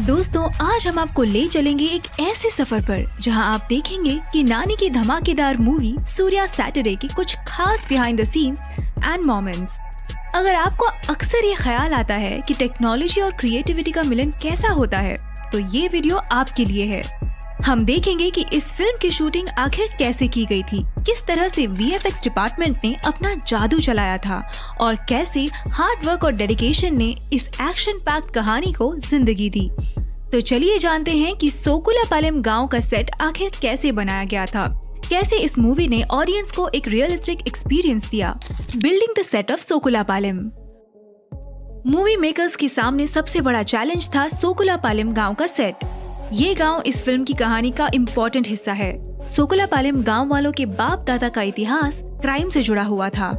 दोस्तों, आज हम आपको ले चलेंगे एक ऐसे सफर पर जहां आप देखेंगे कि नानी की धमाकेदार मूवी सूर्या सैटरडे के कुछ खास behind the scenes and moments. अगर आपको अक्सर ये ख्याल आता है कि टेक्नोलॉजी और क्रिएटिविटी का मिलन कैसा होता है, तो ये वीडियो आपके लिए है। हम देखेंगे कि इस फिल्म की शूटिंग आखिर कैसे की गई थी, किस तरह से VFX डिपार्टमेंट ने अपना जादू चलाया था और कैसे हार्ड वर्क और डेडिकेशन ने इस एक्शन पैक्ड कहानी को जिंदगी दी। तो चलिए जानते हैं कि सोकुलापालेम गांव का सेट आखिर कैसे बनाया गया था, कैसे इस मूवी ने ऑडियंस को एक रियलिस्टिक एक्सपीरियंस दिया। Building the set of Sokulapalem. Movie makers के सामने सबसे बड़ा चैलेंज था सोकुलापालेम गांव का सेट। ये गांव इस फिल्म की कहानी का इम्पोर्टेंट हिस्सा है। सोकुलापालेम गांव वालों के बाप दादा का इतिहास क्राइम से जुड़ा हुआ था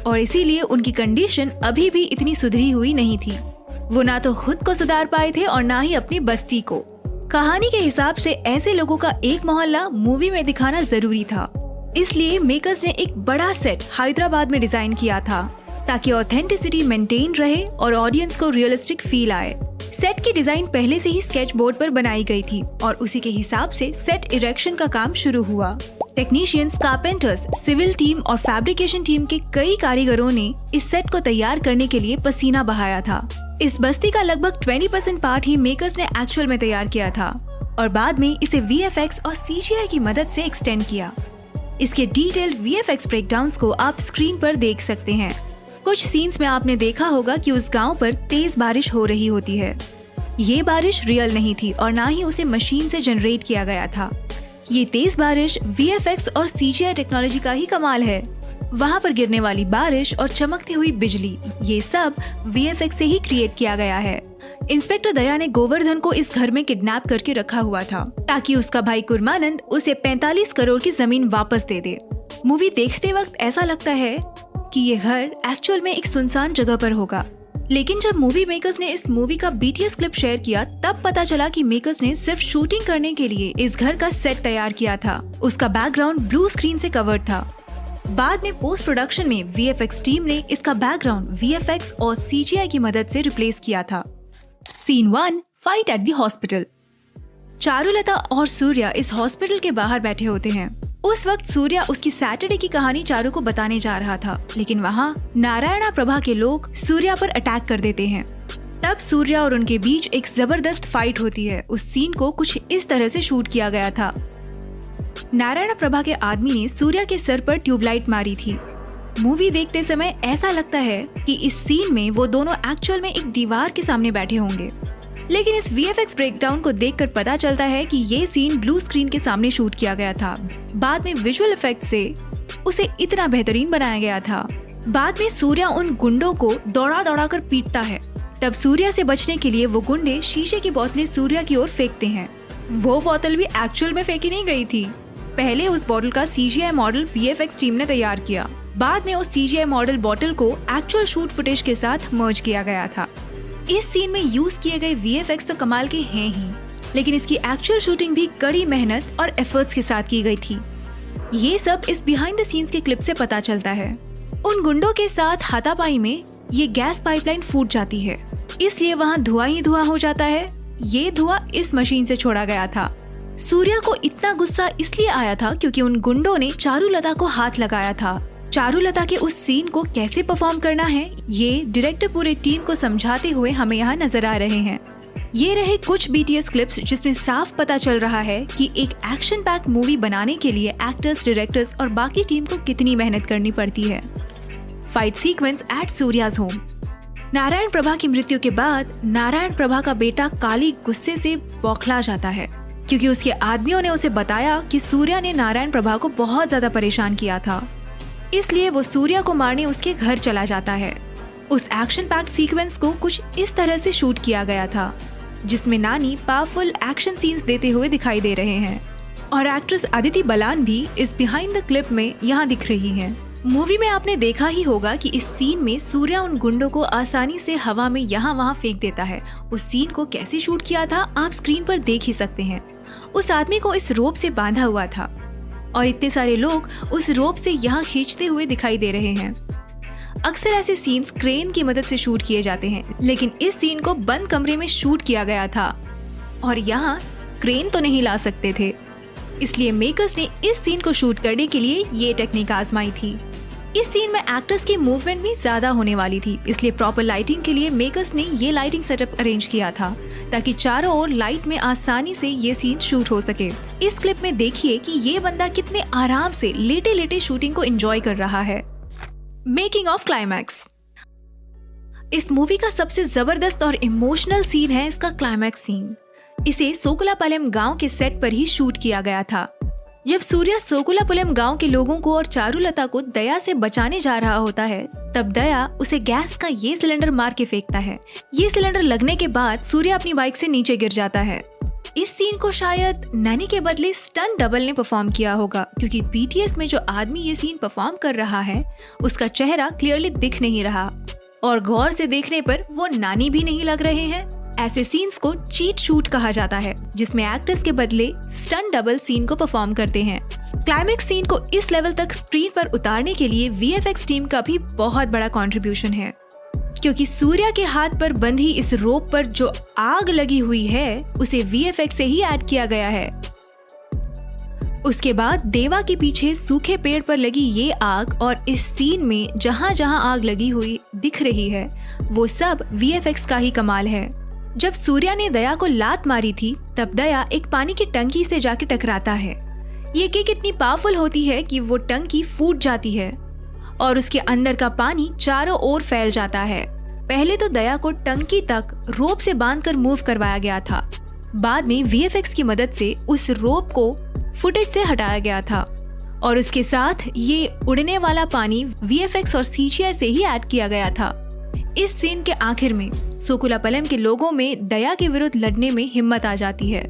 और इसीलिए उनकी कंडीशन अभी भी इतनी सुधरी हुई नहीं थी। वो ना तो खुद को सुधार पाए थे और ना ही अपनी बस्ती को। कहानी के हिसाब से ऐसे लोगों का एक मोहल्ला मूवी में दिखाना जरूरी था, इसलिए मेकर्स ने एक बड़ा सेट हैदराबाद में डिजाइन किया था ताकि ऑथेंटिसिटी मेंटेन रहे और ऑडियंस को रियलिस्टिक फील आए। सेट की डिजाइन पहले से ही स्केच बोर्ड पर बनाई गई थी और उसी के हिसाब से सेट इरेक्शन का काम शुरू हुआ। टेक्नीशियंस, कारपेंटर्स, सिविल टीम और फैब्रिकेशन टीम के कई कारीगरों ने इस सेट को तैयार करने के लिए पसीना बहाया था। इस बस्ती का लगभग 20% पार्ट ही मेकर्स ने एक्चुअल में तैयार किया था और बाद में इसे VFX और CGI की मदद से एक्सटेंड किया। इसके डिटेल्ड VFX ब्रेकडाउन्स को आप स्क्रीन पर देख सकते हैं। कुछ सीन्स में आपने देखा होगा कि उस गांव पर तेज बारिश हो रही होती है। ये बारिश रियल नहीं थी और ना ही उसे मशीन से जनरेट किया गया था। ये तेज बारिश VFX और CGI टेक्नोलॉजी का ही कमाल है। वहाँ पर गिरने वाली बारिश और चमकती हुई बिजली, ये सब VFX से ही क्रिएट किया गया है। इंस्पेक्टर दया ने गोवर्धन को इस घर में किडनैप करके रखा हुआ था ताकि उसका भाई कुर्मानंद उसे 45 करोड़ की जमीन वापस दे दे। मूवी देखते वक्त ऐसा लगता है कि ये घर एक्चुअल में एक सुनसान जगह पर होगा, लेकिन जब मूवी मेकर्स ने इस मूवी का BTS क्लिप शेयर किया तब पता चला कि मेकर्स ने सिर्फ शूटिंग करने के लिए इस घर का सेट तैयार किया था। उसका बैकग्राउंड ब्लू स्क्रीन से कवर्ड था। बाद में पोस्ट प्रोडक्शन में VFX टीम ने इसका बैकग्राउंड VFX और CGI की मदद से रिप्लेस किया था। Scene 1, fight at the hospital. Charulata और सूर्या इस हॉस्पिटल के बाहर बैठे होते हैं। उस वक्त सूर्या उसकी सैटरडे की कहानी चारू को बताने जा रहा था, लेकिन वहाँ नारायणा प्रभा के लोग सूर्या पर अटैक कर देते हैं। तब सूर्या और उनके बीच एक जबरदस्त फाइट होती है। उस सीन को कुछ इस तरह से शूट किया गया था। नारायणा प्रभा के आदमी ने सूर्या के सर पर ट्यूबलाइट मारी थी। मूवी देखते समय ऐसा लगता है कि इस सीन में वो दोनों एक्चुअल में एक दीवार के सामने बैठे होंगे, लेकिन इस VFX ब्रेकडाउन को देखकर पता चलता है कि ये सीन ब्लू स्क्रीन के सामने शूट किया गया था। बाद में विजुअल इफेक्ट से उसे इतना बेहतरीन बनाया गया था। बाद में सूर्या उन गुंडों को दौड़ा दौड़ा कर पीटता है। तब सूर्या से बचने के लिए वो गुंडे शीशे की बोतलें सूर्या की ओर फेंकते हैं। वो बोतल भी एक्चुअल में फेंकी नहीं गई थी। पहले उस बोतल का CGI मॉडल VFX टीम ने तैयार किया। बाद में उस CGI मॉडल बोतल को एक्चुअल शूट फुटेज के साथ मर्ज किया गया था। इस सीन में यूज किए गए VFX तो कमाल के हैं ही, लेकिन इसकी एक्चुअल शूटिंग भी कड़ी मेहनत और एफर्ट्स के साथ की गई थी। ये सब इस बिहाइंड द सीन्स के क्लिप से पता चलता है। उन गुंडों के साथ हाथापाई में ये गैस पाइपलाइन फूट जाती है, इसलिए वहाँ धुआं ही धुआं हो जाता है। ये धुआं इस मशीन से छोड़ा गया था। सूर्या को इतना गुस्सा इसलिए आया था क्योंकि उन गुंडों ने चारुलता को हाथ लगाया था। चारुलता के उस सीन को कैसे परफॉर्म करना है, ये डायरेक्टर पूरे टीम को समझाते हुए हमें यहाँ नजर आ रहे हैं। ये रहे कुछ BTS क्लिप्स जिसमें साफ पता चल रहा है कि एक एक्शन पैक्ड मूवी बनाने के लिए एक्टर्स, डायरेक्टर्स और बाकी टीम को कितनी मेहनत करनी पड़ती है। Fight sequence at Surya's home. Narayan Prabha की मृत्यु के बाद नारायण प्रभा का बेटा काली गुस्से से बौखला जाता है क्योंकि उसके आदमियों ने उसे बताया कि सूर्या ने नारायण प्रभा को बहुत ज्यादा परेशान किया था। इसलिए वो सूर्या को मारने उसके घर चला जाता है। उस एक्शन पैक्ड सीक्वेंस को कुछ इस तरह से शूट किया गया था, जिसमें नानी पावरफुल एक्शन सीन्स देते हुए दिखाई दे रहे हैं और एक्ट्रेस अदिति बलान भी इस बिहाइंड द क्लिप में यहाँ दिख रही हैं। मूवी में आपने देखा ही होगा कि इस सीन में सूर्या उन गुंडों को आसानी से हवा में यहाँ वहाँ फेंक देता है। उस सीन को कैसे शूट किया था आप स्क्रीन पर देख ही सकते हैं। उस आदमी को इस रोप से बांधा हुआ था और इतने सारे लोग उस रोप से यहाँ खींचते हुए दिखाई दे रहे हैं। अक्सर ऐसे सीन्स क्रेन की मदद से शूट किए जाते हैं, लेकिन इस सीन को बंद कमरे में शूट किया गया था। और यहाँ क्रेन तो नहीं ला सकते थे, इसलिए मेकर्स ने इस सीन को शूट करने के लिए ये टेक्निक आजमाई थी। इस सीन में एक्टर्स की मूवमेंट भी ज्यादा होने वाली थी, इसलिए प्रॉपर लाइटिंग के लिए मेकर्स ने ये लाइटिंग सेटअप अरेंज किया था ताकि चारों ओर लाइट में आसानी से ये सीन शूट हो सके। इस क्लिप में देखिए कि ये बंदा कितने आराम से लेटे लेटे शूटिंग को एंजॉय कर रहा है। Making of climax. इस मूवी का सबसे जबरदस्त और इमोशनल सीन है इसका क्लाइमैक्स सीन। इसे सोकुलापालेम गांव के सेट पर ही शूट किया गया था। जब सूर्या सोकुलापालेम गांव के लोगों को और चारुलता को दया से बचाने जा रहा होता है, तब दया उसे गैस का ये सिलेंडर मार के फेंकता है। ये सिलेंडर लगने के बाद सूर्या अपनी बाइक से नीचे गिर जाता है। इस सीन को शायद नैनी के बदले स्टंट डबल ने परफॉर्म किया होगा, क्योंकि पीटीएस में जो आदमी ये सीन परफॉर्म कर रहा है उसका चेहरा क्लियरली दिख नहीं रहा और गौर से देखने पर वो नानी भी नहीं लग रहे हैं। ऐसे सीन्स को चीट शूट कहा जाता है, जिसमें एक्टर्स के बदले स्टंट डबल सीन को परफॉर्म करते हैं। क्लाइमैक्स सीन को इस लेवल तक स्क्रीन पर उतारने के लिए वीएफएक्स टीम का भी बहुत बड़ा कंट्रीब्यूशन है, क्योंकि सूर्या के हाथ पर बंधी इस रोप पर जो आग लगी हुई है उसे वीएफएक्स से ही ऐड किया गया है। उसके बाद देवा के पीछे सूखे पेड़ पर लगी ये आग और इस सीन में जहाँ जहाँ आग लगी हुई दिख रही है वो सब वीएफएक्स का ही कमाल है। जब सूर्या ने दया को लात मारी थी तब दया एक पानी की टंकी से जाके टकराता है। ये किक इतनी पावरफुल होती है कि वो टंकी फूट जाती है और उसके अंदर का पानी चारों ओर फैल जाता है। पहले तो दया को टंकी तक रोप से बांधकर मूव करवाया गया था, बाद में वीएफएक्स की मदद से उस रोप को फुटेज से हटाया गया था और उसके साथ ये उड़ने वाला पानी वीएफएक्स और सीजीआई से ही ऐड किया गया था। इस सीन के आखिर में सोकुलापालेम के लोगों में दया के विरुद्ध लड़ने में हिम्मत आ जाती है।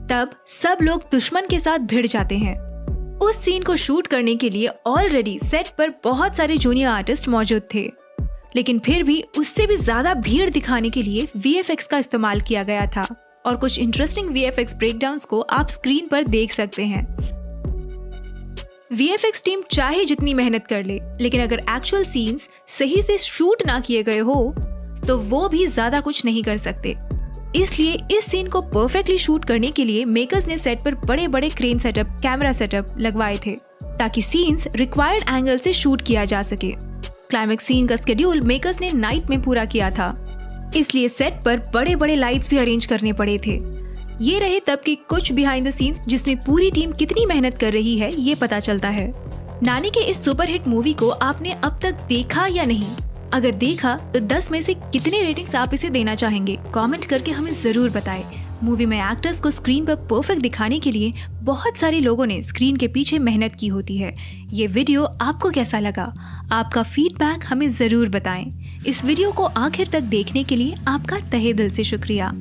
तब सब लोग दुश्मन के साथ भिड़ जाते हैं। उस सीन को शूट करने के लिए ऑलरेडी सेट पर बहुत सारे जूनियर आर्टिस्ट मौजूद थे, लेकिन फिर भी उससे भी ज्यादा भीड़ दिखाने के लिए वीएफएक्स का इस्तेमाल किया गया था और कुछ इंटरेस्टिंग वीएफएक्स ब्रेकडाउन्स को आप स्क्रीन पर देख सकते हैं। वीएफएक्स टीम चाहे जितनी मेहनत कर ले, लेकिन अगर एक्चुअल सीन्स सही से शूट ना किए गए हो तो वो भी ज्यादा कुछ नहीं कर सकते। इसलिए इस सीन को परफेक्टली शूट करने के लिए मेकर्स ने सेट पर बड़े बड़े क्रेन सेटअप, कैमरा सेटअप लगवाए थे ताकि सीन्स रिक्वायर्ड एंगल से शूट किया जा सके। क्लाइमैक्स सीन का शेड्यूल मेकर्स ने नाइट में पूरा किया था, इसलिए सेट पर बड़े बड़े लाइट्स भी अरेंज करने पड़े थे। ये रहे तब की कुछ बिहाइंड द सीन्स जिसमें पूरी टीम कितनी मेहनत कर रही है ये पता चलता है। नानी के इस सुपरहिट मूवी को आपने अब तक देखा या नहीं? अगर देखा तो 10 में से कितने रेटिंग्स आप इसे देना चाहेंगे? कमेंट करके हमें जरूर बताएं। मूवी में एक्टर्स को स्क्रीन पर परफेक्ट दिखाने के लिए बहुत सारे लोगों ने स्क्रीन के पीछे मेहनत की होती है। ये वीडियो आपको कैसा लगा? आपका फीडबैक हमें जरूर बताएं। इस वीडियो को आखिर तक देखने के लिए आपका तहे दिल से शुक्रिया।